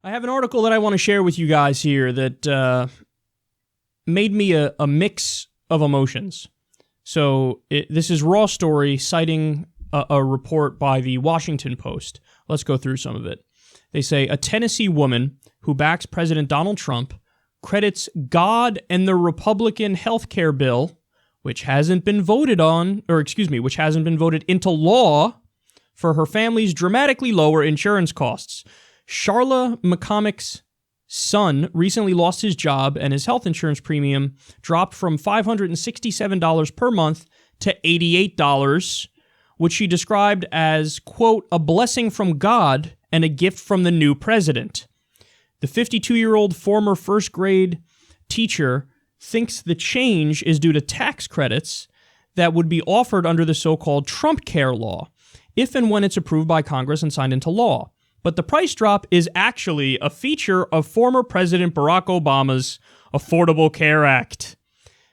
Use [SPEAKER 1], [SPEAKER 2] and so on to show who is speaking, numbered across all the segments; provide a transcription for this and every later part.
[SPEAKER 1] I have an article that I want to share with you guys here that made me a mix of emotions. So this is Raw Story citing a report by the Washington Post. Let's go through some of it. They say, a Tennessee woman who backs President Donald Trump credits God and the Republican health care bill, which hasn't been voted into law, for her family's dramatically lower insurance costs. Charla Momic's son recently lost his job, and his health insurance premium dropped from $567 per month to $88, which she described as, quote, a blessing from God and a gift from the new president. The 52-year-old former first-grade teacher thinks the change is due to tax credits that would be offered under the so-called Trump Care law, if and when it's approved by Congress and signed into law. But the price drop is actually a feature of former President Barack Obama's Affordable Care Act.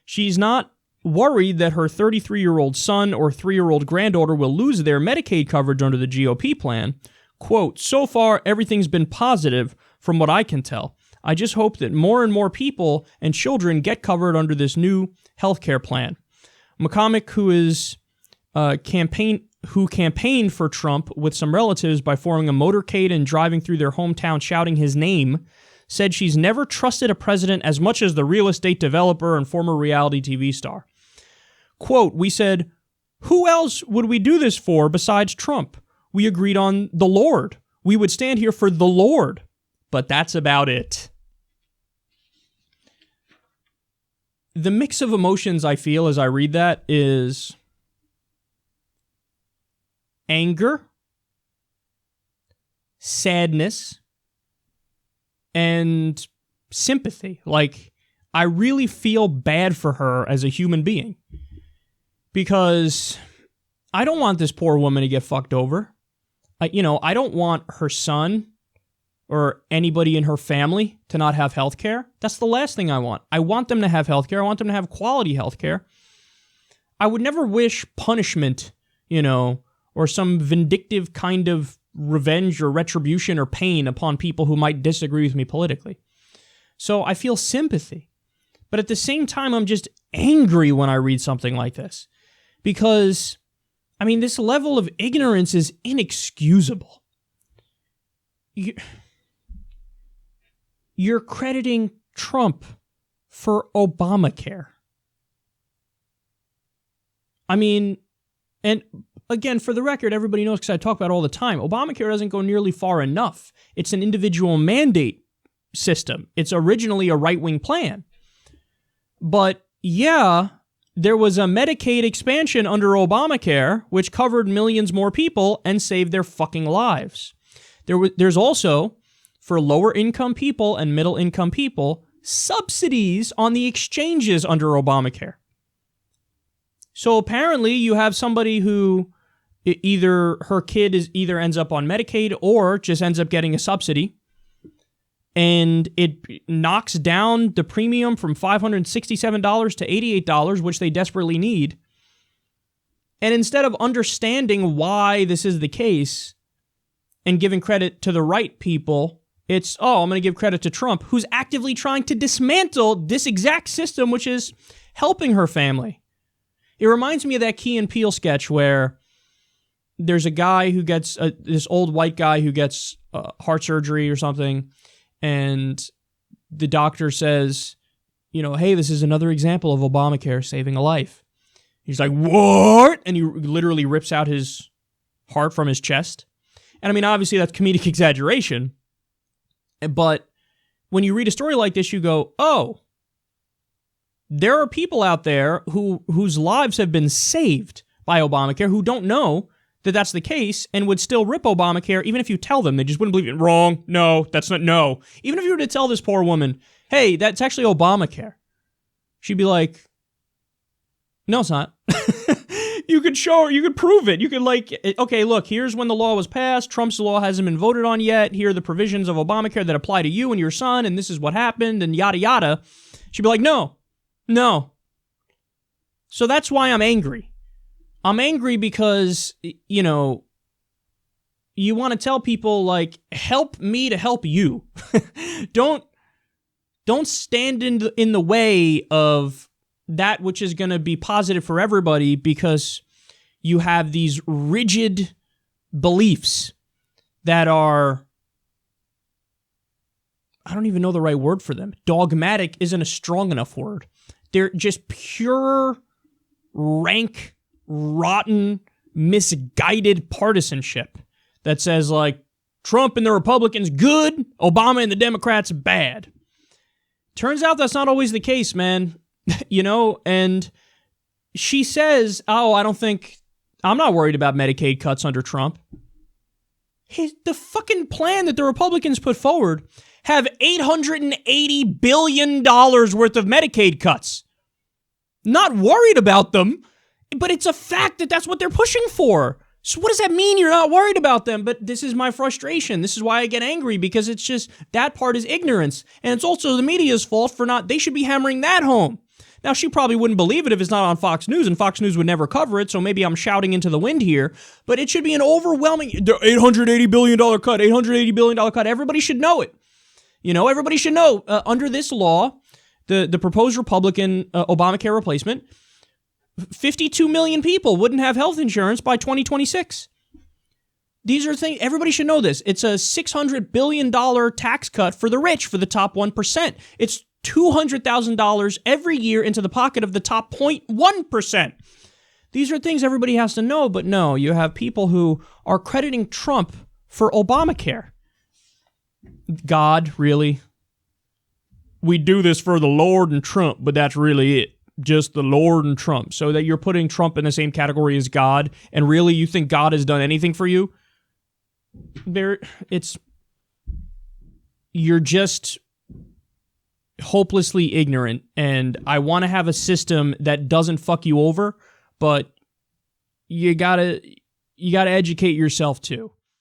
[SPEAKER 1] She's not worried that her 33-year-old son or 3-year-old granddaughter will lose their Medicaid coverage under the GOP plan. Quote, so far, everything's been positive from what I can tell. I just hope that more and more people and children get covered under this new healthcare plan. Momic, who campaigned for Trump with some relatives by forming a motorcade and driving through their hometown shouting his name, said she's never trusted a president as much as the real estate developer and former reality TV star. Quote, we said, who else would we do this for besides Trump? We agreed on the Lord. We would stand here for the Lord. But that's about it. The mix of emotions I feel as I read that is anger, sadness, and sympathy. Like, I really feel bad for her as a human being. Because I don't want this poor woman to get fucked over. I don't want her son or anybody in her family to not have health care. That's the last thing I want. I want them to have health care. I want them to have quality health care. I would never wish punishment, or some vindictive kind of revenge or retribution or pain upon people who might disagree with me politically. So I feel sympathy. But at the same time, I'm just angry when I read something like this. Because, this level of ignorance is inexcusable. You're crediting Trump for Obamacare. And again, for the record, everybody knows because I talk about it all the time, Obamacare doesn't go nearly far enough. It's an individual mandate system. It's originally a right-wing plan. But yeah, there was a Medicaid expansion under Obamacare, which covered millions more people and saved their fucking lives. There's also, for lower-income people and middle-income people, subsidies on the exchanges under Obamacare. So apparently you have somebody who either her kid ends up on Medicaid or just ends up getting a subsidy, and it knocks down the premium from $567 to $88, which they desperately need. And instead of understanding why this is the case and giving credit to the right people, it's, I'm going to give credit to Trump, who's actively trying to dismantle this exact system, which is helping her family. It reminds me of that Key and Peele sketch where there's a guy who gets, this old white guy who gets heart surgery or something, and the doctor says, hey, this is another example of Obamacare saving a life. He's like, what? And he literally rips out his heart from his chest. And obviously that's comedic exaggeration. But when you read a story like this, you go, oh, there are people out there whose lives have been saved by Obamacare who don't know that that's the case and would still rip Obamacare even if you tell them. They just wouldn't believe it. Wrong. No, that's not. No. Even if you were to tell this poor woman, hey, that's actually Obamacare, she'd be like, no, it's not. You could show her, you could prove it. You could okay, look, here's when the law was passed. Trump's law hasn't been voted on yet. Here are the provisions of Obamacare that apply to you and your son, and this is what happened, and yada, yada. She'd be like, no. So that's why I'm angry. I'm angry because, you want to tell people, help me to help you. don't stand in the way of that which is going to be positive for everybody because you have these rigid beliefs that are, I don't even know the right word for them. Dogmatic isn't a strong enough word. They're just pure, rank, rotten, misguided partisanship that says, like, Trump and the Republicans good, Obama and the Democrats bad. Turns out that's not always the case, man. And she says, I'm not worried about Medicaid cuts under Trump. The fucking plan that the Republicans put forward have $880 billion worth of Medicaid cuts. Not worried about them, but it's a fact that that's what they're pushing for. So what does that mean you're not worried about them? But this is my frustration. This is why I get angry, because it's just, that part is ignorance. And it's also the media's fault for they should be hammering that home. Now, she probably wouldn't believe it if it's not on Fox News, and Fox News would never cover it, so maybe I'm shouting into the wind here, but it should be an overwhelming $880 billion cut, $880 billion cut. Everybody should know it. Everybody should know, under this law, the proposed Republican Obamacare replacement, 52 million people wouldn't have health insurance by 2026. These are things, everybody should know this. It's a $600 billion tax cut for the rich, for the top 1%. It's $200,000 every year into the pocket of the top 0.1%. These are things everybody has to know, but no, you have people who are crediting Trump for Obamacare. God, really? We do this for the Lord and Trump, but that's really it. Just the Lord and Trump. So that you're putting Trump in the same category as God, and really you think God has done anything for you? You're just hopelessly ignorant, and I want to have a system that doesn't fuck you over, but you gotta educate yourself too.